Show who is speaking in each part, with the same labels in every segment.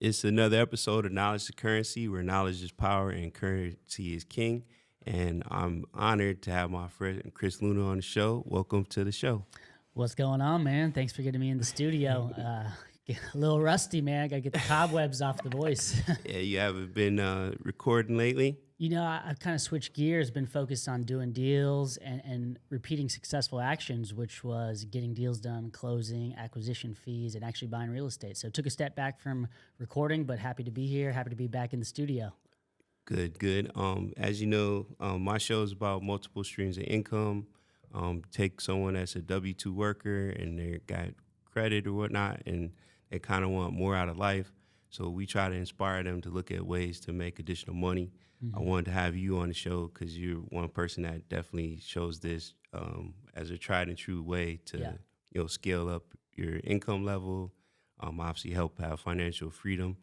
Speaker 1: It's another episode of Knowledge to Currency, where knowledge is power and currency is king. And I'm honored to have my friend Chris Luna on the show. Welcome to the show.
Speaker 2: What's going on, man? Thanks for getting me in the studio. Get a little rusty, man. I got to get the cobwebs off the voice.
Speaker 1: Yeah, you haven't been recording lately?
Speaker 2: I've kind of switched gears, been focused on doing deals and repeating successful actions, which was getting deals done, closing, acquisition fees, and actually buying real estate. So took a step back from recording, but happy to be here, happy to be back in the studio.
Speaker 1: Good. As you know, my show is about multiple streams of income. Take someone that's a W-2 worker and they got credit or whatnot, and they kind of want more out of life. So we try to inspire them to look at ways to make additional money. Mm-hmm. I wanted to have you on the show because you're one person that definitely shows this as a tried and true way to scale up your income level, obviously help have financial freedom.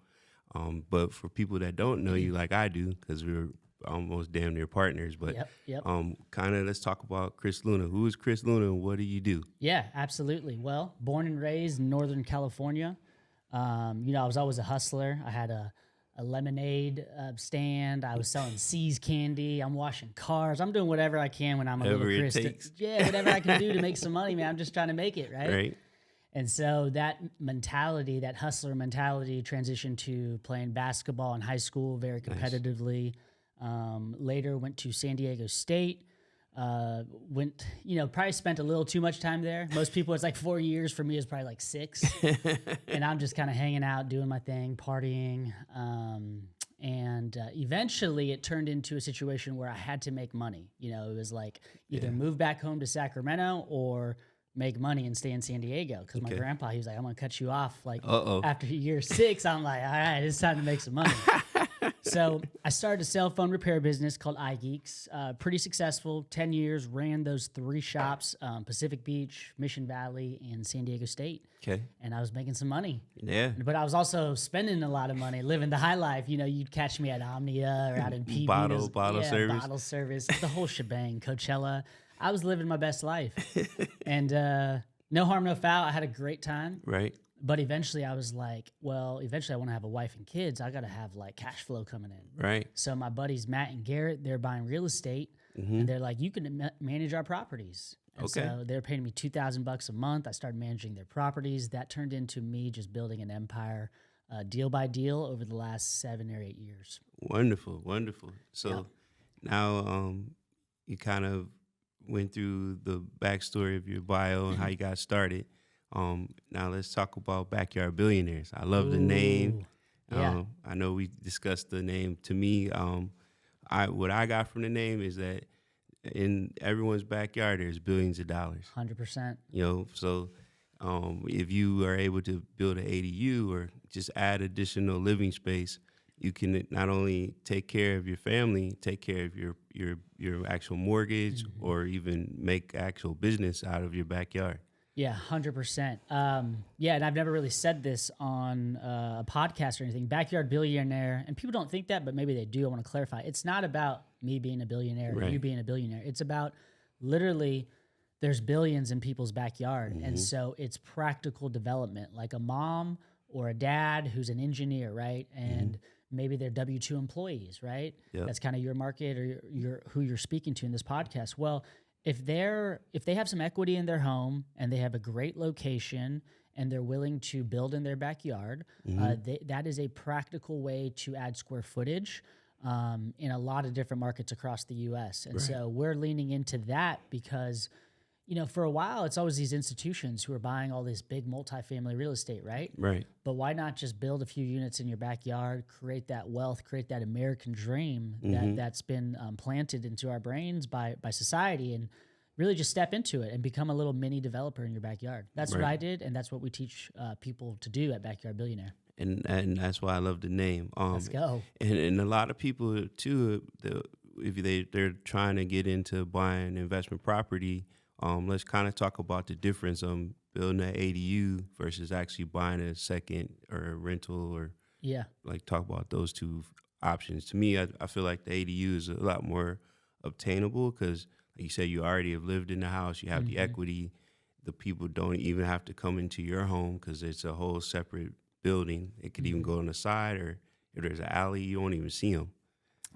Speaker 1: But for people that don't know you like I do, because we're almost damn near partners, but kind of let's talk about Chris Luna. Who is Chris Luna and what do you do?
Speaker 2: Yeah, absolutely. Well, born and raised in Northern California. I was always a hustler. I had a lemonade stand. I was selling C's candy. I'm washing cars. I'm doing whatever I can when I'm a
Speaker 1: whatever
Speaker 2: little Chris. Whatever I can do to make some money, man. I'm just trying to make it, right?
Speaker 1: Right.
Speaker 2: And so that mentality, that hustler mentality, transitioned to playing basketball in high school very competitively. Nice. Later went to San Diego State. Probably spent a little too much time there. Most people, it's like 4 years. For me, it's probably like 6. And I'm just kind of hanging out, doing my thing, partying. And eventually it turned into a situation where I had to make money. It was like either move back home to Sacramento or make money and stay in San Diego. Because my grandpa, he was like, I'm going to cut you off. Like after year 6, I'm like, all right, it's time to make some money. So I started a cell phone repair business called iGeeks. Pretty successful, 10 years, ran those 3 shops, Pacific Beach, Mission Valley, and San Diego State.
Speaker 1: Okay.
Speaker 2: And I was making some money.
Speaker 1: Yeah.
Speaker 2: But I was also spending a lot of money, living the high life. You'd catch me at Omnia or out in PB.
Speaker 1: Bottle service.
Speaker 2: Bottle service, the whole shebang, Coachella. I was living my best life. And no harm, no foul. I had a great time.
Speaker 1: Right.
Speaker 2: But eventually I was like, eventually I want to have a wife and kids. I got to have like cash flow coming in.
Speaker 1: Right.
Speaker 2: So my buddies, Matt and Garrett, they're buying real estate and they're like, you can manage our properties. And so they're paying me $2,000 a month. I started managing their properties. That turned into me just building an empire deal by deal over the last 7 or 8 years.
Speaker 1: Wonderful. So now you kind of went through the backstory of your bio and how you got started. Now let's talk about Backyard Billionaires. I love the name. I know we discussed the name. To me, what I got from the name is that in everyone's backyard, there's billions of dollars.
Speaker 2: 100%.
Speaker 1: So if you are able to build an ADU or just add additional living space, you can not only take care of your family, take care of your actual mortgage, or even make actual business out of your backyard.
Speaker 2: Yeah, 100%. And I've never really said this on a podcast or anything. Backyard Billionaire, and people don't think that, but maybe they do. I want to clarify. It's not about me being a billionaire or you being a billionaire. It's about literally there's billions in people's backyard. And so it's practical development, like a mom or a dad who's an engineer, right? And maybe they're W-2 employees, right? Yep. That's kind of your market or who you're speaking to in this podcast. Well, if they have some equity in their home and they have a great location and they're willing to build in their backyard, that is a practical way to add square footage in a lot of different markets across the U.S. And so we're leaning into that because, for a while, it's always these institutions who are buying all this big multifamily real estate, right?
Speaker 1: Right.
Speaker 2: But why not just build a few units in your backyard, create that wealth, create that American dream that's been planted into our brains by society, and really just step into it and become a little mini developer in your backyard. That's what I did, and that's what we teach people to do at Backyard Billionaire.
Speaker 1: And that's why I love the name.
Speaker 2: Let's go.
Speaker 1: And a lot of people too, if they're trying to get into buying investment property. Let's kind of talk about the difference building an ADU versus actually buying a second or a rental, or like talk about those two options. To me, I feel like the ADU is a lot more obtainable because, like you said, you already have lived in the house, you have the equity. The people don't even have to come into your home because it's a whole separate building. It could even go on the side, or if there's an alley, you won't even see them.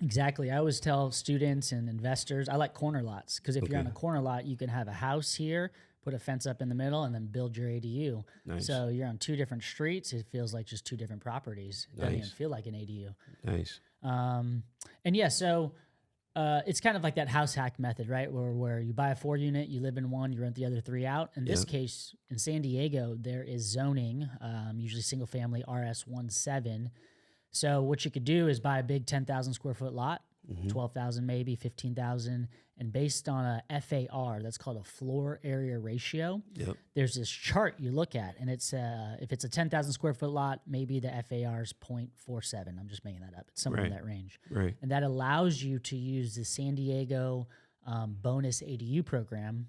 Speaker 2: Exactly. I always tell students and investors, I like corner lots because if you're on a corner lot, you can have a house here, put a fence up in the middle, and then build your ADU.
Speaker 1: Nice.
Speaker 2: So you're on two different streets. It feels like just two different properties. It doesn't even feel like an ADU.
Speaker 1: Nice.
Speaker 2: And yeah, so it's kind of like that house hack method, right? Where you buy a 4-unit, you live in one, you rent the other 3 out. In this case, in San Diego, there is zoning, usually single family RS17. So what you could do is buy a big 10,000 square foot lot, 12,000 maybe, 15,000, and based on a FAR, that's called a floor area ratio. There's this chart you look at, and it's if it's a 10,000 square foot lot, maybe the FAR is 0.47. I'm just making that up. It's somewhere in that range.
Speaker 1: Right.
Speaker 2: And that allows you to use the San Diego bonus ADU program.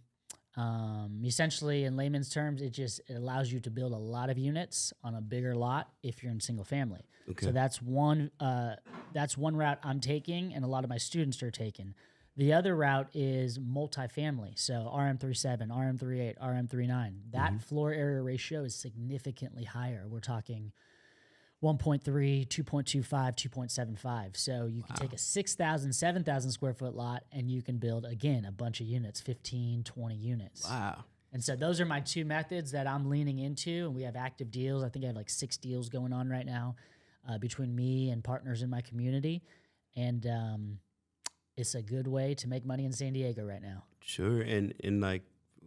Speaker 2: Essentially, in layman's terms, it allows you to build a lot of units on a bigger lot if you're in single family.
Speaker 1: Okay.
Speaker 2: So that's one route I'm taking, and a lot of my students are taking. The other route is multifamily. So RM37, RM38, RM39. That floor area ratio is significantly higher. We're talking 1.3, 2.25, 2.75. So you can take a 6,000, 7,000 square foot lot and you can build, again, a bunch of units, 15, 20 units.
Speaker 1: Wow.
Speaker 2: And so those are my two methods that I'm leaning into, and we have active deals. I think I have like 6 deals going on right now between me and partners in my community. And it's a good way to make money in San Diego right now.
Speaker 1: Sure. And like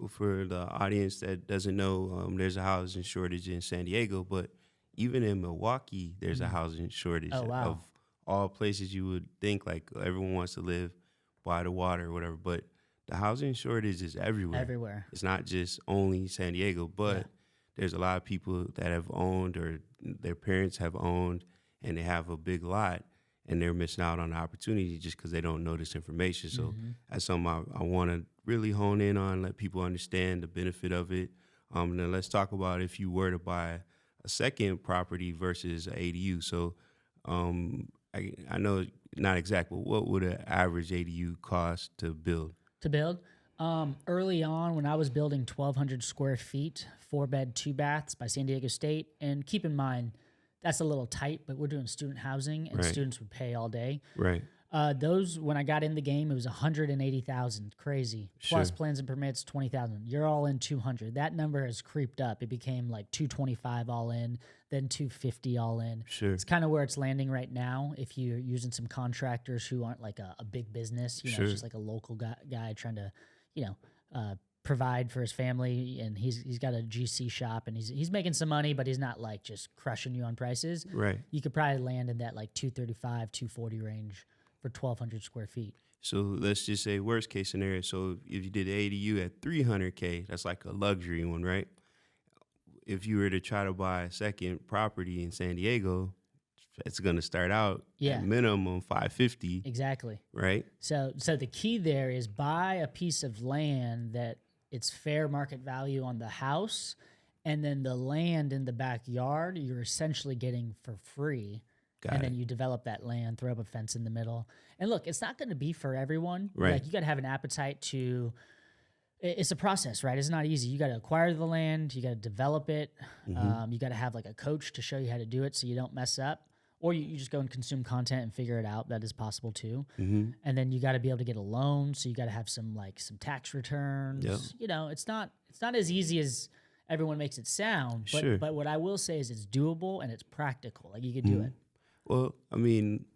Speaker 1: for the audience that doesn't know, there's a housing shortage in San Diego, but even in Milwaukee, there's a housing shortage of all places you would think like everyone wants to live by the water or whatever. But the housing shortage is everywhere.
Speaker 2: Everywhere.
Speaker 1: It's not just only San Diego, but there's a lot of people that have owned or their parents have owned and they have a big lot and they're missing out on the opportunity just because they don't know this information. So that's something I want to really hone in on, let people understand the benefit of it. And then let's talk about if you were to buy a second property versus an ADU. So I know not exact, but what would an average ADU cost to build?
Speaker 2: Early on, when I was building 1,200 square feet, 4-bed, 2 baths by San Diego State, and keep in mind, that's a little tight, but we're doing student housing, and students would pay all day.
Speaker 1: Right.
Speaker 2: Those, when I got in the game, it was 180,000, crazy. Plus plans and permits, 20,000. You're all in 200. That number has creeped up. It became like 225 all in, then 250 all in.
Speaker 1: Sure.
Speaker 2: It's kind of where it's landing right now. If you're using some contractors who aren't like a big business, you know, it's just like a local guy trying to, provide for his family, and he's got a GC shop and he's making some money, but he's not like just crushing you on prices.
Speaker 1: Right.
Speaker 2: You could probably land in that like 235, 240 range for 1,200 square feet.
Speaker 1: So let's just say worst case scenario. So if you did the ADU at $300K, that's like a luxury one, right? If you were to try to buy a second property in San Diego, it's going to start out at minimum $550.
Speaker 2: Exactly.
Speaker 1: Right.
Speaker 2: So the key there is buy a piece of land that it's fair market value on the house, and then the land in the backyard you're essentially getting for free. Then you develop that land, throw up a fence in the middle. And look, it's not going to be for everyone.
Speaker 1: Right.
Speaker 2: Like, you got to have an appetite to. It's a process, right? It's not easy. You got to acquire the land. You got to develop it. You got to have like a coach to show you how to do it so you don't mess up. Or you just go and consume content and figure it out. That is possible too. And then you got to be able to get a loan. So you got to have some tax returns.
Speaker 1: Yep.
Speaker 2: You know, it's not as easy as everyone makes it sound. But but what I will say is it's doable and it's practical. Like, you could do it.
Speaker 1: Well, I mean,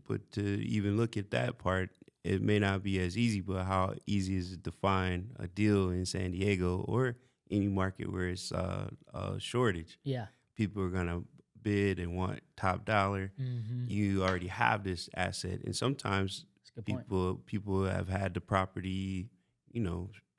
Speaker 1: but to even look at that part, it may not be as easy, but how easy is it to find a deal in San Diego or any market where it's a shortage?
Speaker 2: Yeah.
Speaker 1: People are going to bid and want top dollar. You already have this asset. And sometimes people have had the property,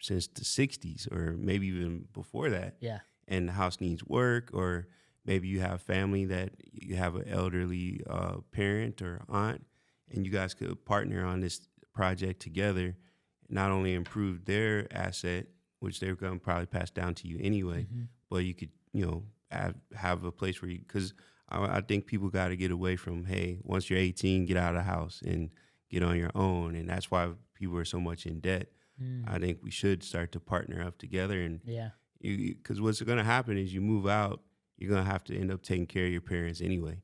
Speaker 1: since the 60s or maybe even before that.
Speaker 2: Yeah.
Speaker 1: And the house needs work, or maybe you have family that you have an elderly parent or aunt, and you guys could partner on this project together, not only improve their asset, which they're going to probably pass down to you anyway, but you could, have a place where you, because I think people got to get away from, hey, once you're 18, get out of the house and get on your own. And that's why people are so much in debt. I think we should start to partner up together. And because what's going to happen is you move out, you're going to have to end up taking care of your parents anyway.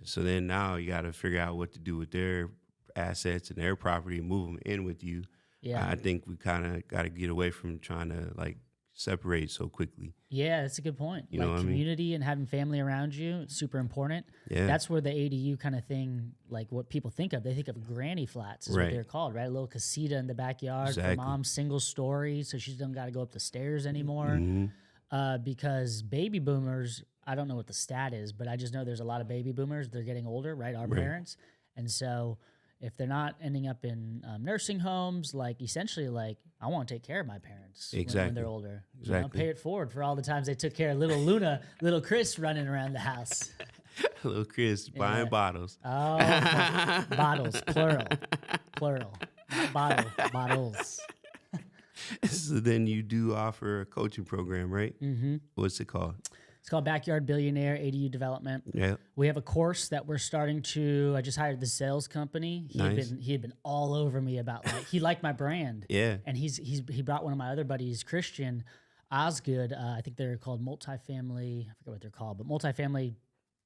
Speaker 1: So then now you got to figure out what to do with their assets and their property and move them in with you.
Speaker 2: Yeah.
Speaker 1: I think we kind of got to get away from trying to like separate so quickly.
Speaker 2: Yeah, that's a good point.
Speaker 1: You know what I mean?
Speaker 2: Community and having family around you, it's super important.
Speaker 1: Yeah.
Speaker 2: That's where the ADU kind of thing, like what people think of, they think of granny flats is what
Speaker 1: Right.
Speaker 2: they're called, right? A little casita in the backyard for
Speaker 1: Exactly.
Speaker 2: mom's single story, so she doesn't got to go up the stairs anymore.
Speaker 1: Mm-hmm.
Speaker 2: Because baby boomers, I don't know what the stat is, but I just know there's a lot of baby boomers. They're getting older, right? Our
Speaker 1: Right.
Speaker 2: parents. And so if they're not ending up in nursing homes, like essentially like I want to take care of my parents when
Speaker 1: Exactly.
Speaker 2: they're older.
Speaker 1: Exactly.
Speaker 2: You know, pay it forward for all the times they took care of little Luna, little Chris running around the house.
Speaker 1: Little Chris buying bottles.
Speaker 2: Oh, bottles, plural, not bottle, bottles.
Speaker 1: So then you do offer a coaching program, right? Mm-hmm. What's it called?
Speaker 2: It's called Backyard Billionaire ADU Development.
Speaker 1: Yeah.
Speaker 2: We have a course that we're starting to. I just hired the sales company.
Speaker 1: Nice.
Speaker 2: He had been all over me about like he liked my brand.
Speaker 1: Yeah.
Speaker 2: And he brought one of my other buddies, Christian Osgood. I think they're called multifamily. I forget what they're called, but multifamily.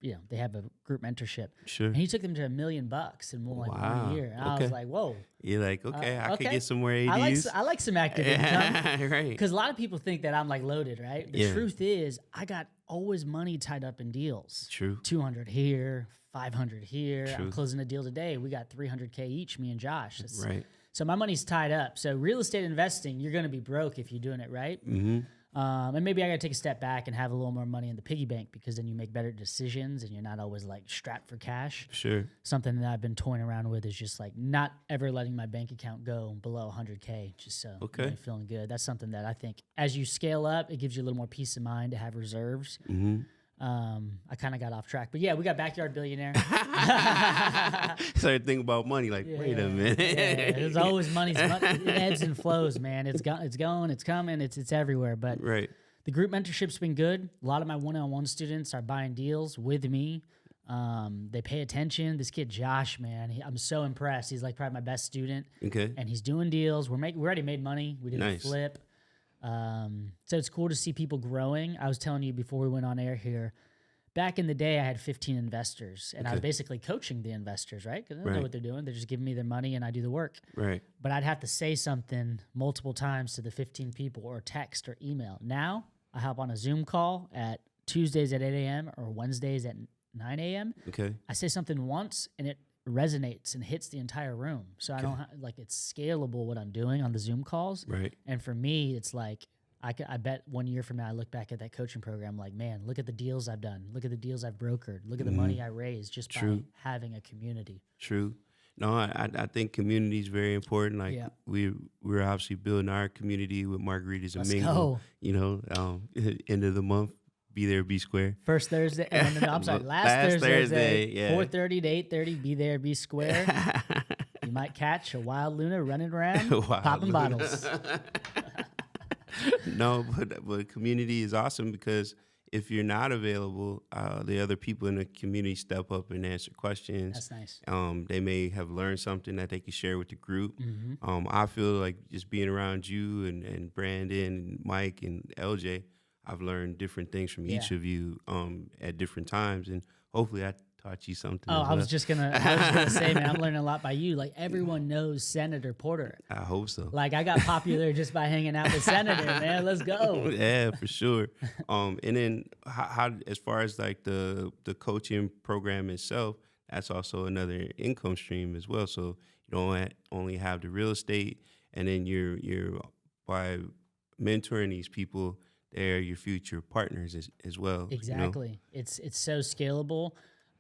Speaker 2: You know, they have a group mentorship.
Speaker 1: Sure.
Speaker 2: And he took them to $1 million in like
Speaker 1: Wow.
Speaker 2: 1 year. And I
Speaker 1: Okay.
Speaker 2: was like, whoa.
Speaker 1: You're like, okay, I could
Speaker 2: okay.
Speaker 1: get some more ADUs.
Speaker 2: I like some active income.
Speaker 1: Right.
Speaker 2: Because a lot of people think that I'm like loaded, right? The
Speaker 1: Yeah.
Speaker 2: truth is, I got always money tied up in deals.
Speaker 1: True.
Speaker 2: 200 here, 500 here.
Speaker 1: True.
Speaker 2: I'm closing a deal today. We got 300K each, me and Josh.
Speaker 1: Right.
Speaker 2: So my money's tied up. So real estate investing, you're going to be broke if you're doing it right.
Speaker 1: Mm-hmm.
Speaker 2: And maybe I got to take a step back and have a little more money in the piggy bank because then you make better decisions and you're not always like strapped for cash.
Speaker 1: Sure.
Speaker 2: Something that I've been toying around with is just like not ever letting my bank account go below 100K, just so
Speaker 1: Okay.
Speaker 2: I'm feeling good. That's something that I think as you scale up, it gives you a little more peace of mind to have reserves.
Speaker 1: Mm-hmm.
Speaker 2: I kind of got off track, but yeah, we got Backyard Billionaire.
Speaker 1: Started thinking about money, like, wait a minute.
Speaker 2: Yeah, there's always money. It ebbs and flows, man. It's going, it's coming, it's everywhere. But
Speaker 1: Right.
Speaker 2: the group mentorship's been good. A lot of my one-on-one students are buying deals with me. They pay attention. This kid Josh, man, I'm so impressed. He's like probably my best student,
Speaker 1: Okay.
Speaker 2: and he's doing deals. We already made money. We did
Speaker 1: Nice.
Speaker 2: a flip. So it's cool to see people growing. I was telling you before we went on air here. Back in the day, I had 15 investors, and I was
Speaker 1: Okay.
Speaker 2: basically coaching the investors, right? Because they don't know
Speaker 1: Right.
Speaker 2: what they're doing. They're just giving me their money, and I do the work.
Speaker 1: Right.
Speaker 2: But I'd have to say something multiple times to the 15 people or text or email. Now I hop on a Zoom call at Tuesdays at 8 a.m. or Wednesdays at 9 a.m.
Speaker 1: Okay.
Speaker 2: I say something once and it resonates and hits the entire room. So I don't like it's scalable what I'm doing on the Zoom calls.
Speaker 1: Right.
Speaker 2: And for me, it's like I bet 1 year from now I look back at that coaching program like, man, look at the deals I've done. Look at the deals I've brokered. Look at the money I raised just by
Speaker 1: True.
Speaker 2: having a community.
Speaker 1: True. No, I think community is very important. Like
Speaker 2: Yeah.
Speaker 1: we're obviously building our community with margaritas and
Speaker 2: Let's
Speaker 1: mingle.
Speaker 2: go.
Speaker 1: You know, end of the month, be there, be square.
Speaker 2: First Thursday, no, I'm sorry, last
Speaker 1: Last
Speaker 2: Thursday,
Speaker 1: Thursday, yeah.
Speaker 2: 4:30 to 8:30, be there, be square. You might catch a wild Luna running around,
Speaker 1: Wild
Speaker 2: popping
Speaker 1: Luna.
Speaker 2: bottles.
Speaker 1: No, but community is awesome because if you're not available, the other people in the community step up and answer questions.
Speaker 2: That's nice.
Speaker 1: They may have learned something that they can share with the group.
Speaker 2: Mm-hmm.
Speaker 1: I feel like just being around you and Brandon and Mike and LJ, I've learned different things from each
Speaker 2: Yeah.
Speaker 1: of you at different times, and hopefully I taught you something.
Speaker 2: Oh,
Speaker 1: as
Speaker 2: I was
Speaker 1: well.
Speaker 2: just gonna say, man, I'm learning a lot by you. Like everyone knows Senator Porter.
Speaker 1: I hope so.
Speaker 2: Like I got popular just by hanging out with Senator, man. Let's go.
Speaker 1: Yeah, for sure. And then how as far as like the coaching program itself, that's also another income stream as well. So you don't only have the real estate, and then you're by mentoring these people, they're your future partners as well.
Speaker 2: Exactly.
Speaker 1: You know?
Speaker 2: It's so scalable.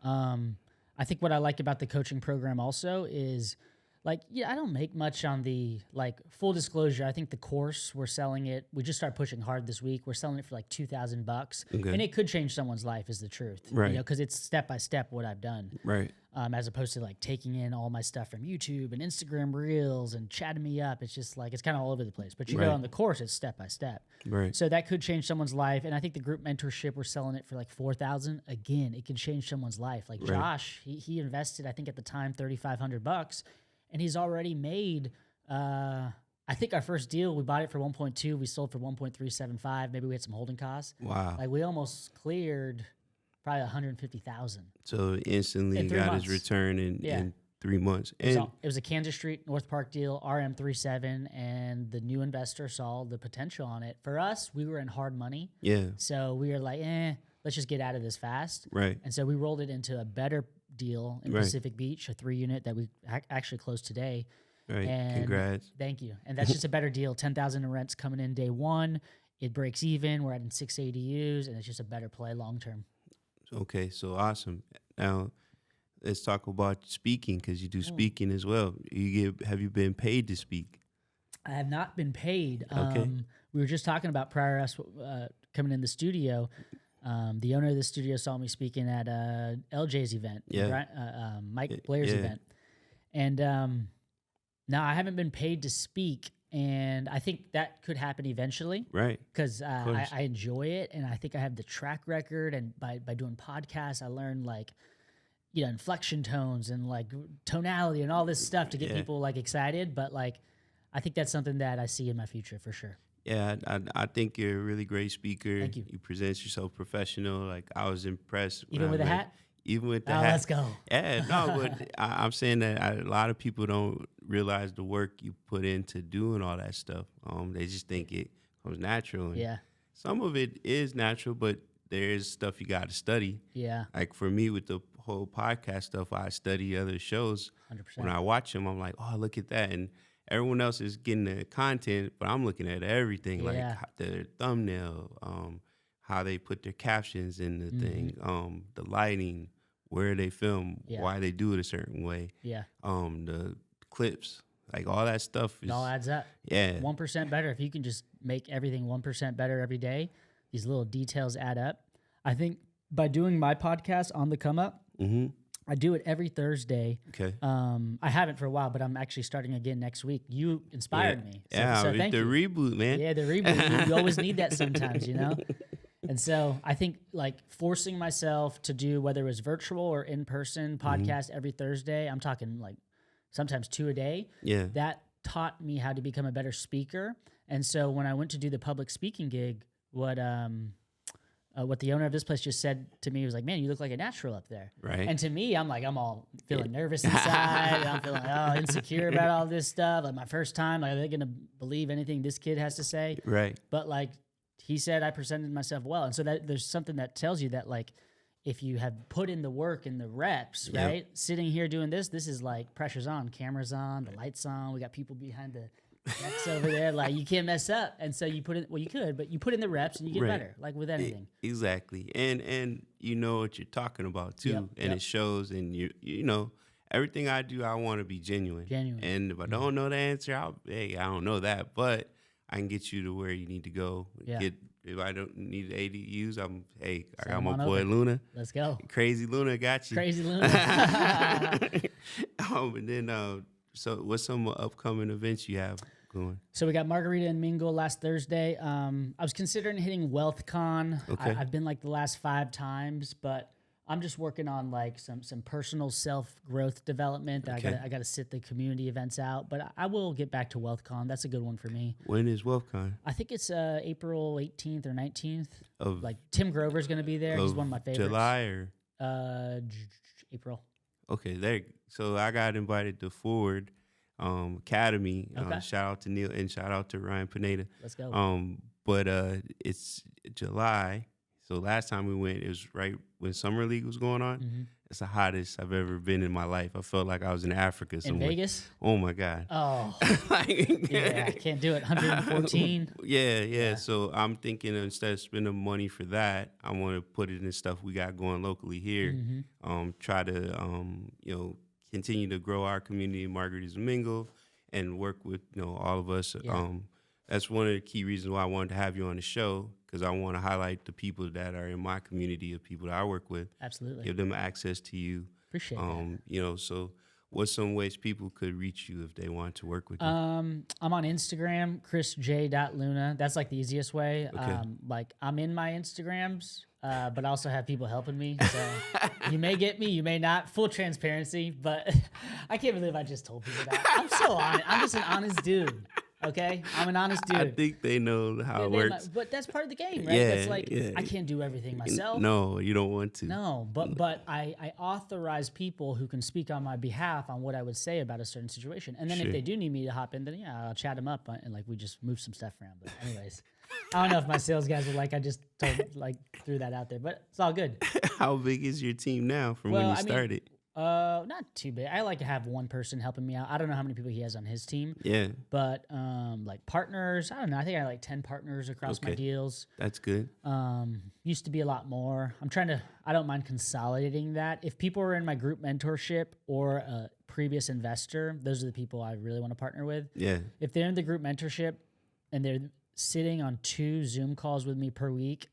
Speaker 2: I think what I like about the coaching program also is like, yeah, I don't make much on the like full disclosure. I think the course we're selling it. We just started pushing hard this week. We're selling it for like $2,000,
Speaker 1: Okay.
Speaker 2: and it could change someone's life. Is the truth,
Speaker 1: Right.
Speaker 2: You know, because it's step by step what I've done.
Speaker 1: Right.
Speaker 2: As opposed to like taking in all my stuff from YouTube and Instagram Reels and chatting me up. It's just like, it's kind of all over the place. But you
Speaker 1: Right.
Speaker 2: go on the course, it's step by step.
Speaker 1: Right.
Speaker 2: So that could change someone's life. And I think the group mentorship, we're selling it for like $4,000. Again, it could change someone's life. Like
Speaker 1: Right.
Speaker 2: Josh, he invested, I think at the time, $3,500, and he's already made, I I think our first deal, we bought it for 1.2. We sold for 1.375. Maybe we had some holding costs.
Speaker 1: Wow.
Speaker 2: Like we almost cleared probably 150,000.
Speaker 1: So instantly
Speaker 2: In 3
Speaker 1: got
Speaker 2: months.
Speaker 1: his return in 3 months.
Speaker 2: It
Speaker 1: And
Speaker 2: was a Kansas Street, North Park deal, RM37, and the new investor saw the potential on it. For us, we were in hard money.
Speaker 1: yeah,
Speaker 2: So we were like, let's just get out of this fast.
Speaker 1: right.
Speaker 2: And so we rolled it into a better deal in
Speaker 1: Right.
Speaker 2: Pacific Beach, a 3-unit that we actually closed today.
Speaker 1: Right.
Speaker 2: And
Speaker 1: Congrats.
Speaker 2: Thank you. And that's just a better deal. 10,000 in rents coming in day one. It breaks even. We're adding 6 ADUs, and it's just a better play long term.
Speaker 1: Okay, so awesome. Now let's talk about speaking, because you do speaking as well. Have you been paid to speak?
Speaker 2: I have not been paid.
Speaker 1: Okay.
Speaker 2: We were just talking about prior to us coming in the studio. The owner of the studio saw me speaking at LJ's event,
Speaker 1: Yeah.
Speaker 2: Mike Blair's
Speaker 1: yeah.
Speaker 2: event. And no, I haven't been paid to speak. And I think that could happen eventually
Speaker 1: Right.
Speaker 2: because
Speaker 1: course.
Speaker 2: I enjoy it. And I think I have the track record. And by doing podcasts, I learned like, inflection tones and like tonality and all this stuff to get
Speaker 1: Yeah.
Speaker 2: people like excited. But like, I think that's something that I see in my future for sure.
Speaker 1: Yeah, I think you're a really great speaker.
Speaker 2: Thank you.
Speaker 1: You present yourself professional. Like I was impressed. when
Speaker 2: Even
Speaker 1: I
Speaker 2: with a
Speaker 1: met-
Speaker 2: hat?
Speaker 1: Even with the
Speaker 2: Oh,
Speaker 1: hat.
Speaker 2: let's go.
Speaker 1: Yeah, no, but I'm saying that a lot of people don't realize the work you put into doing all that stuff. They just think it comes natural. And
Speaker 2: Yeah.
Speaker 1: some of it is natural, but there is stuff you got to study.
Speaker 2: Yeah.
Speaker 1: Like for me with the whole podcast stuff, I study other shows.
Speaker 2: 100%.
Speaker 1: When I watch them, I'm like, oh, look at that. And everyone else is getting the content, but I'm looking at everything, like
Speaker 2: Yeah.
Speaker 1: their thumbnail, how they put their captions in the
Speaker 2: Mm-hmm.
Speaker 1: thing, the lighting, where they film,
Speaker 2: Yeah.
Speaker 1: why they do it a certain way,
Speaker 2: Yeah.
Speaker 1: the clips, like all that stuff is,
Speaker 2: It all adds up.
Speaker 1: yeah,
Speaker 2: 1% better. If you can just make everything 1% better every day, these little details add up. I think by doing my podcast on the come up,
Speaker 1: mm-hmm.
Speaker 2: I do it every Thursday.
Speaker 1: Okay.
Speaker 2: I haven't for a while, but I'm actually starting again next week. You inspired me. So
Speaker 1: the
Speaker 2: thank you.
Speaker 1: reboot, man.
Speaker 2: Yeah, the reboot. You always need that sometimes, And so I think like forcing myself to do whether it was virtual or in person podcast every Thursday, I'm talking like sometimes 2 a day.
Speaker 1: Yeah.
Speaker 2: That taught me how to become a better speaker. And so when I went to do the public speaking gig, what the owner of this place just said to me was like, "Man, you look like a natural up there."
Speaker 1: Right.
Speaker 2: And to me, I'm all feeling nervous inside. And I'm feeling insecure about all this stuff. Like my first time, like, are they gonna believe anything this kid has to say?
Speaker 1: Right.
Speaker 2: But like he said, I presented myself well, and so that there's something that tells you that like if you have put in the work and the reps,
Speaker 1: Yep.
Speaker 2: right? Sitting here doing this is like pressure's on, cameras on, the lights on. We got people behind the decks over there. Like you can't mess up, and so you put in. Well, you could, but you put in the reps and you get
Speaker 1: Right.
Speaker 2: better. Like with anything.
Speaker 1: Exactly. And you know what you're talking about too.
Speaker 2: Yep,
Speaker 1: And
Speaker 2: yep.
Speaker 1: it shows, and you know, everything I do, I want to be genuine.
Speaker 2: Genuine. Mm-hmm.
Speaker 1: And if I don't know the answer, I don't know that, but I can get you to where you need to go.
Speaker 2: Yeah.
Speaker 1: If I don't need ADUs, I
Speaker 2: Send
Speaker 1: got
Speaker 2: them
Speaker 1: my
Speaker 2: on
Speaker 1: boy
Speaker 2: over.
Speaker 1: Luna.
Speaker 2: Let's go.
Speaker 1: Crazy Luna got you.
Speaker 2: Crazy Luna.
Speaker 1: And then so what's some upcoming events you have going?
Speaker 2: So we got Margarita and Mingle last Thursday. I was considering hitting WealthCon.
Speaker 1: Okay.
Speaker 2: I've been like the last 5 times, but I'm just working on like some personal self growth development. That
Speaker 1: Okay.
Speaker 2: I gotta sit the community events out, but I will get back to WealthCon. That's a good one for me.
Speaker 1: When is WealthCon?
Speaker 2: I think it's April 18th or 19th.
Speaker 1: Of
Speaker 2: Like Tim Grover's gonna be there. He's
Speaker 1: of
Speaker 2: one of my favorites.
Speaker 1: July or
Speaker 2: April.
Speaker 1: okay, there. So I got invited to Forward Academy.
Speaker 2: Okay.
Speaker 1: Shout out to Neil and shout out to Ryan Pineda.
Speaker 2: Let's go.
Speaker 1: But it's July. So last time we went, it was right when Summer League was going on.
Speaker 2: Mm-hmm.
Speaker 1: It's the hottest I've ever been in my life. I felt like I was in Africa
Speaker 2: In
Speaker 1: somewhere.
Speaker 2: Vegas?
Speaker 1: Oh my God.
Speaker 2: Oh,
Speaker 1: Like-
Speaker 2: yeah, I can't do it. 114.
Speaker 1: Yeah. So I'm thinking instead of spending money for that, I want to put it in stuff we got going locally here.
Speaker 2: Mm-hmm.
Speaker 1: Try to continue to grow our community, Margaritas and Mingle, and work with all of us.
Speaker 2: Yeah.
Speaker 1: That's one of the key reasons why I wanted to have you on the show, because I want to highlight the people that are in my community of people that I work with,
Speaker 2: Absolutely.
Speaker 1: give them access to you.
Speaker 2: Appreciate that.
Speaker 1: So what's some ways people could reach you if they want to work with you?
Speaker 2: I'm on Instagram, chrisj.luna. That's like the easiest way.
Speaker 1: Okay.
Speaker 2: Like I'm in my Instagrams, but I also have people helping me. So you may get me, you may not. Full transparency, but I can't believe I just told people that. I'm so honest. I'm just an honest dude. Okay, I'm an honest dude.
Speaker 1: I think they know how it works.
Speaker 2: But that's part of the game, right?
Speaker 1: Yeah,
Speaker 2: That's like
Speaker 1: yeah.
Speaker 2: I can't do everything myself.
Speaker 1: No, you don't want to.
Speaker 2: No, but I authorize people who can speak on my behalf on what I would say about a certain situation. And then if they do need me to hop in, then yeah, I'll chat them up and like we just move some stuff around. But anyways, I don't know if my sales guys were like, I just threw that out there, but it's all good.
Speaker 1: How big is your team now from when you started?
Speaker 2: Not too big. I like to have one person helping me out. I don't know how many people he has on his team.
Speaker 1: Yeah.
Speaker 2: But like partners, I don't know. I think I have like 10 partners across my deals.
Speaker 1: That's good.
Speaker 2: Used to be a lot more. I don't mind consolidating that. If people are in my group mentorship or a previous investor, those are the people I really want to partner with.
Speaker 1: Yeah.
Speaker 2: If they're in the group mentorship and they're sitting on 2 Zoom calls with me per week,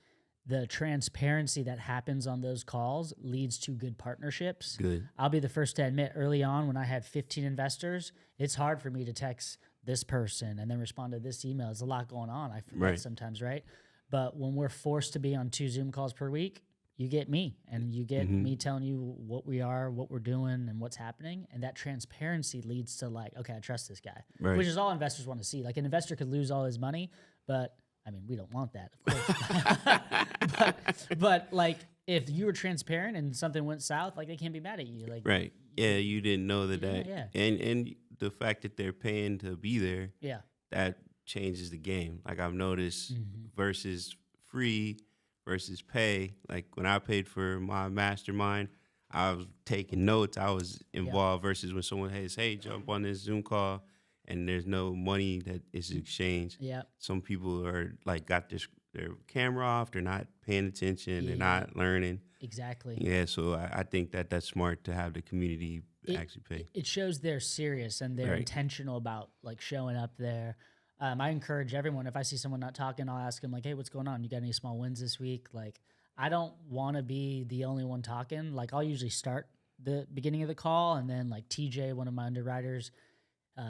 Speaker 2: the transparency that happens on those calls leads to good partnerships.
Speaker 1: Good.
Speaker 2: I'll be the first to admit early on when I had 15 investors, it's hard for me to text this person and then respond to this email. There's a lot going on. I forget sometimes, right? But when we're forced to be on 2 Zoom calls per week, you get me and you get me telling you what we are, what we're doing, and what's happening. And that transparency leads to like, okay, I trust this guy, which is all investors want to see. Like an investor could lose all his money, but I mean, we don't want that, of course. but like, if you were transparent and something went south, like they can't be mad at you. Like,
Speaker 1: right? Yeah, you didn't know that.
Speaker 2: Yeah.
Speaker 1: And the fact that they're paying to be there.
Speaker 2: Yeah.
Speaker 1: That changes the game. Like I've noticed versus free versus pay. Like when I paid for my mastermind, I was taking notes. I was involved versus when someone says, "Hey, jump on this Zoom call." And there's no money that is exchanged.
Speaker 2: Yeah.
Speaker 1: Some people are like got their camera off. They're not paying attention. They're not learning.
Speaker 2: Exactly.
Speaker 1: Yeah. So I think that's smart to have the community actually pay.
Speaker 2: It shows they're serious and they're intentional about like showing up there. I encourage everyone. If I see someone not talking, I'll ask them like, "Hey, what's going on? You got any small wins this week?" Like, I don't want to be the only one talking. Like, I'll usually start the beginning of the call, and then like TJ, one of my underwriters.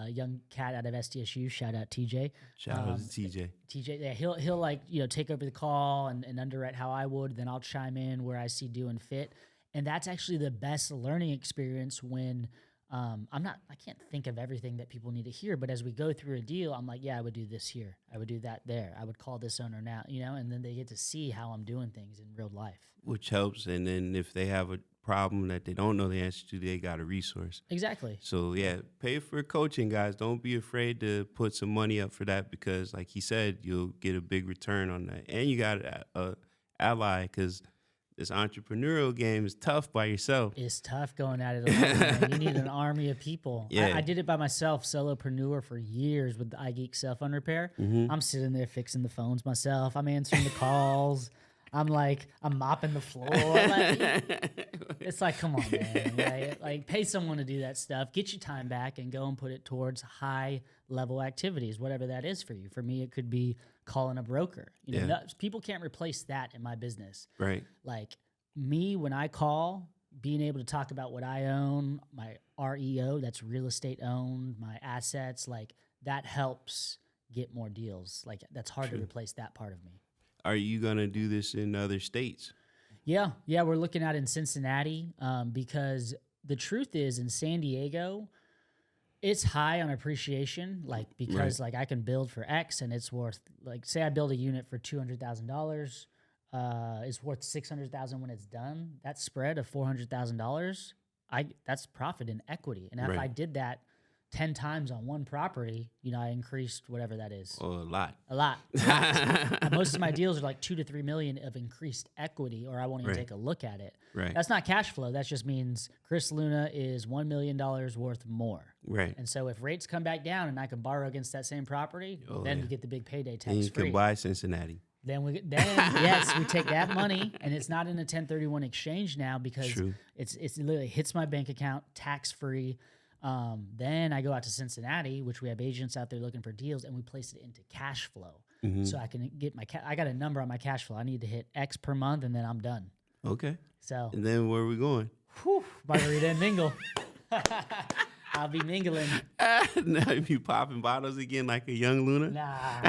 Speaker 2: Young cat out of SDSU, shout out TJ.
Speaker 1: Shout out to TJ.
Speaker 2: TJ, yeah, he'll like take over the call and underwrite how I would. Then I'll chime in where I see doing fit, and that's actually the best learning experience when I can't think of everything that people need to hear, but as we go through a deal, I'm like, yeah, I would do this here, I would do that there, I would call this owner now, and then they get to see how I'm doing things in real life,
Speaker 1: which helps. And then if they have a problem that they don't know the answer to, they got a resource.
Speaker 2: Exactly.
Speaker 1: So yeah, pay for coaching, guys. Don't be afraid to put some money up for that, because like he said, you'll get a big return on that, and you got a ally, because this entrepreneurial game is tough by yourself.
Speaker 2: It's tough going at it alone, man. You need an army of people.
Speaker 1: Yeah.
Speaker 2: I did it by myself, solopreneur, for years with the iGeek Cell Phone Repair. I'm sitting there fixing the phones myself. I'm answering the calls. I'm mopping the floor. It's like, come on, man. Right? Like, pay someone to do that stuff. Get your time back and go and put it towards high-level activities, whatever that is for you. For me, it could be calling a broker. People can't replace that in my business.
Speaker 1: Right.
Speaker 2: Like me, when I call, being able to talk about what I own, my REO, that's real estate owned, my assets, like that helps get more deals. Like that's hard to replace that part of me.
Speaker 1: Are you going to do this in other states?
Speaker 2: Yeah, we're looking at in Cincinnati because the truth is in San Diego, it's high on appreciation, like because like I can build for X and it's worth, like say I build a unit for $200,000, it's worth $600,000 when it's done. That spread of $400,000, that's profit in equity. And if I did that 10 times on one property, I increased whatever that is.
Speaker 1: Oh, a lot.
Speaker 2: Most of my deals are like 2 to 3 million of increased equity, or I won't even take a look at it.
Speaker 1: Right.
Speaker 2: That's not cash flow. That just means Chris Luna is $1 million worth more.
Speaker 1: Right.
Speaker 2: And so if rates come back down and I can borrow against that same property, then we get the big payday tax free.
Speaker 1: And you can buy Cincinnati.
Speaker 2: Then yes, we take that money, and it's not in a 1031 exchange now because it literally hits my bank account tax free. Then I go out to Cincinnati, which we have agents out there looking for deals, and we place it into cash flow. So I can get I got a number on my cash flow. I need to hit X per month, and then I'm done.
Speaker 1: Okay.
Speaker 2: So.
Speaker 1: And then where are we going?
Speaker 2: Margarita and mingle. I'll be mingling.
Speaker 1: Now you popping bottles again like a young Luna?
Speaker 2: Nah,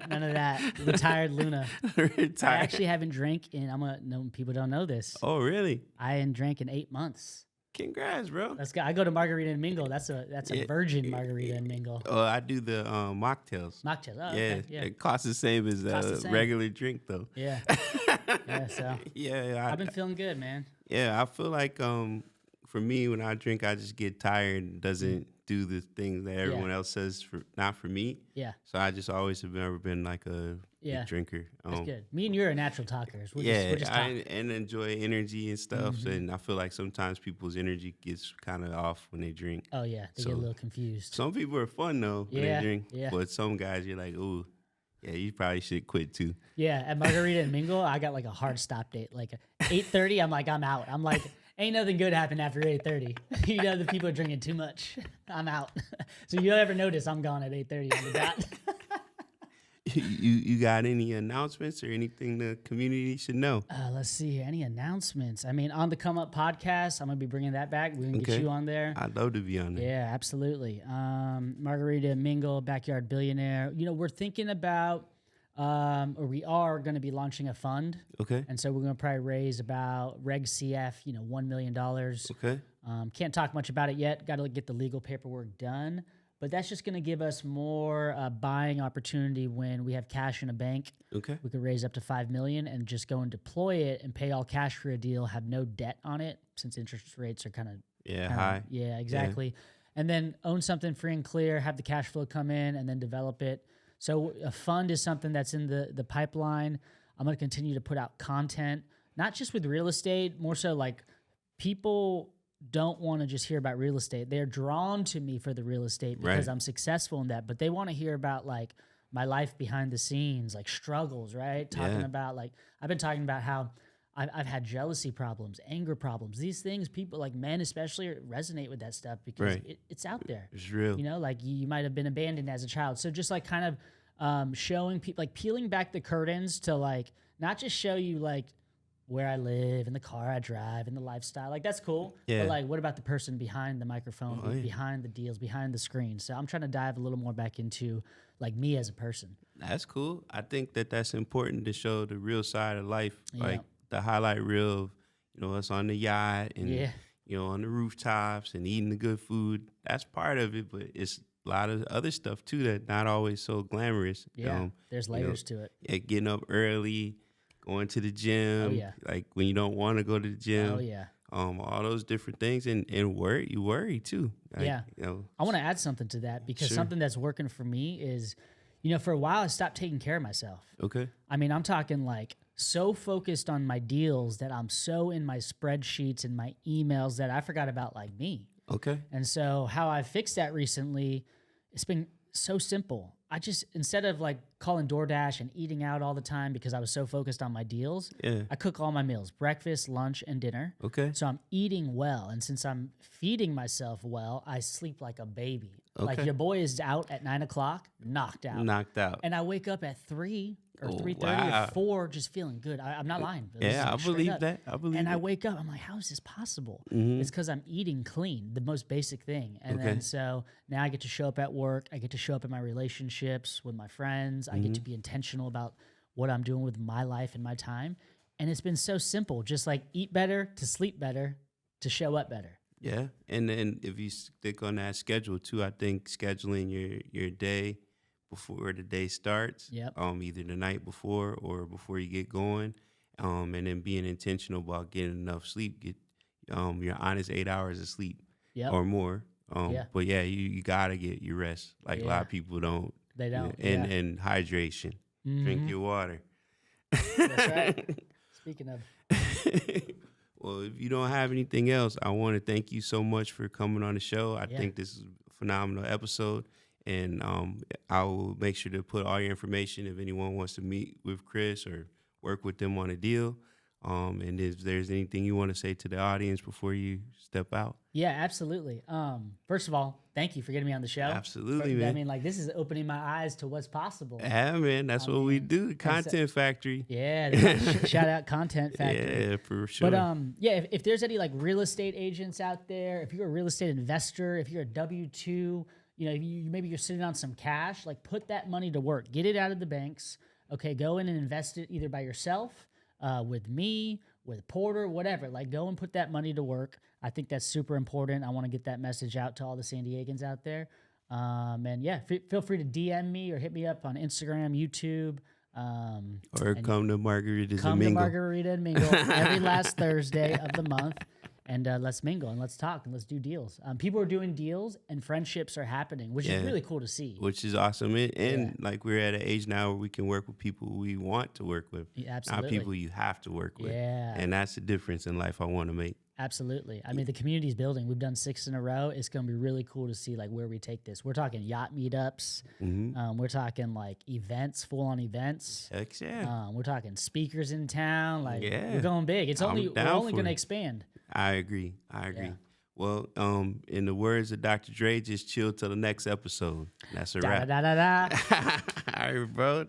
Speaker 2: none of that. Retired Luna.
Speaker 1: Retired.
Speaker 2: I actually haven't drank in, people don't know this.
Speaker 1: Oh, really?
Speaker 2: I hadn't drank in 8 months.
Speaker 1: Congrats, bro.
Speaker 2: Let's go. I go to Margarita and Mingle. That's a virgin margarita and mingle.
Speaker 1: Oh, I do the mocktails.
Speaker 2: Mocktails. Oh,
Speaker 1: Yeah,
Speaker 2: okay. Yeah.
Speaker 1: it costs the same as a regular drink, though.
Speaker 2: Yeah. Yeah. So
Speaker 1: Yeah,
Speaker 2: I've been feeling good, man.
Speaker 1: yeah, I feel like for me, when I drink, I just get tired and doesn't do the things that everyone else says not for me.
Speaker 2: Yeah.
Speaker 1: So I just always have never been like a big drinker.
Speaker 2: That's good. Me and you are natural talkers. We're just
Speaker 1: and enjoy energy and stuff. And I feel like sometimes people's energy gets kind of off when they drink.
Speaker 2: Oh yeah, they get a little confused.
Speaker 1: Some people are fun though when they drink, but some guys you're like, ooh, yeah, you probably should quit too.
Speaker 2: Yeah, at Margarita and Mingle, I got like a hard stop date. Like 8:30, I'm like, I'm out. I'm like, ain't nothing good happen after 8:30. You know, the people are drinking too much. I'm out. So you'll ever notice I'm gone at 8:30 on the dot.
Speaker 1: You got any announcements or anything the community should know?
Speaker 2: Let's see here. Any announcements? I mean, on the Come Up podcast, I'm going to be bringing that back. We're going to get you on there.
Speaker 1: I'd love to be on there.
Speaker 2: Yeah, absolutely. Margarita Mingle, Backyard Billionaire. You know, we're thinking about, or we are going to be launching a fund.
Speaker 1: Okay.
Speaker 2: And so we're going to probably raise about Reg CF, $1 million.
Speaker 1: Okay.
Speaker 2: Can't talk much about it yet. Got to get the legal paperwork done. But that's just going to give us more buying opportunity when we have cash in a bank.
Speaker 1: Okay.
Speaker 2: We could raise up to $5 million and just go and deploy it and pay all cash for a deal, have no debt on it since interest rates are kind of
Speaker 1: high.
Speaker 2: Yeah, exactly. Yeah. And then own something free and clear, have the cash flow come in, and then develop it. So a fund is something that's in the pipeline. I'm going to continue to put out content, not just with real estate, more so like people don't want to just hear about real estate. They're drawn to me for the real estate because I'm successful in that, but they want to hear about like my life behind the scenes, like struggles, right? Talking about like, I've been talking about how I've had jealousy problems, anger problems. These things, people like men especially resonate with that stuff because it's out there.
Speaker 1: It's real.
Speaker 2: You know, like you might have been abandoned as a child. So just like kind of showing people, like peeling back the curtains to like, not just show you like where I live and the car I drive and the lifestyle. Like, that's cool. Yeah. But, like, what about the person behind the microphone, behind the deals, behind the screen? So I'm trying to dive a little more back into, like, me as a person.
Speaker 1: That's cool. I think that's important to show the real side of life. Like, the highlight reel of, us on the yacht and, on the rooftops and eating the good food. That's part of it, but it's a lot of other stuff, too, that's not always so glamorous.
Speaker 2: Yeah, there's layers to it.
Speaker 1: Yeah, getting up early, going to the gym, like when you don't want to go to the gym. All those different things, and you worry too. Like,
Speaker 2: I want to add something to that because something that's working for me is, for a while I stopped taking care of myself.
Speaker 1: Okay.
Speaker 2: I mean, I'm talking like so focused on my deals that I'm so in my spreadsheets and my emails that I forgot about like me.
Speaker 1: Okay.
Speaker 2: And so how I fixed that recently, it's been so simple. I just, instead of like calling DoorDash and eating out all the time because I was so focused on my deals, I cook all my meals, breakfast, lunch, and dinner.
Speaker 1: Okay.
Speaker 2: So I'm eating well. And since I'm feeding myself well, I sleep like a baby.
Speaker 1: Okay.
Speaker 2: Like your boy is out at 9 o'clock, knocked out. And I wake up at 3 or 3:30 or 4 just feeling good. I'm not lying.
Speaker 1: I believe that.
Speaker 2: I wake up, I'm like, how is this possible? It's because I'm eating clean, the most basic thing. And then so now I get to show up at work. I get to show up in my relationships with my friends. I get to be intentional about what I'm doing with my life and my time. And it's been so simple, just like eat better, to sleep better, to show up better.
Speaker 1: Yeah. And then if you stick on that schedule too, I think scheduling your day before the day starts, either the night before or before you get going, and then being intentional about getting enough sleep, get your honest 8 hours of sleep or more. But you gotta get your rest. Like a lot of people don't.
Speaker 2: They don't.
Speaker 1: And hydration. Drink your water.
Speaker 2: That's right. Speaking of.
Speaker 1: Well, if you don't have anything else, I want to thank you so much for coming on the show. I think this is a phenomenal episode. And I will make sure to put all your information if anyone wants to meet with Chris or work with them on a deal. And if there's anything you want to say to the audience before you step out.
Speaker 2: Yeah, absolutely. First of all, thank you for getting me on the show.
Speaker 1: Absolutely, man.
Speaker 2: I mean, like, this is opening my eyes to what's possible.
Speaker 1: Yeah, man. That's what we do. Content Factory.
Speaker 2: Yeah. Shout out Content Factory.
Speaker 1: Yeah, for sure.
Speaker 2: But if there's any like real estate agents out there, if you're a real estate investor, if you're a W-2, maybe you're sitting on some cash, like put that money to work. Get it out of the banks. Okay, go in and invest it either by yourself, with me, with Porter, whatever. Like, go and put that money to work. I think that's super important. I want to get that message out to all the San Diegans out there. And yeah, feel free to DM me or hit me up on Instagram, YouTube.
Speaker 1: Or come to Margarita's and
Speaker 2: Come to
Speaker 1: mingle.
Speaker 2: Margarita and Mingle every last Thursday of the month. And let's mingle and let's talk and let's do deals. People are doing deals and friendships are happening, which is really cool to see.
Speaker 1: Which is awesome. And like we're at an age now where we can work with people we want to work with,
Speaker 2: Absolutely.
Speaker 1: not people you have to work with.
Speaker 2: Yeah.
Speaker 1: And that's the difference in life I want to make.
Speaker 2: Absolutely. I mean, the community's building. We've done 6 in a row. It's going to be really cool to see like where we take this. We're talking yacht meetups. We're talking like events, full on events.
Speaker 1: Heck yeah.
Speaker 2: We're talking speakers in town. Like
Speaker 1: Yeah.
Speaker 2: we're going big. We're only going to expand.
Speaker 1: I agree.
Speaker 2: Yeah.
Speaker 1: Well, in the words of Dr. Dre, just chill till the next episode. That's a
Speaker 2: Da,
Speaker 1: wrap.
Speaker 2: da, da, da, da.
Speaker 1: All right, bro.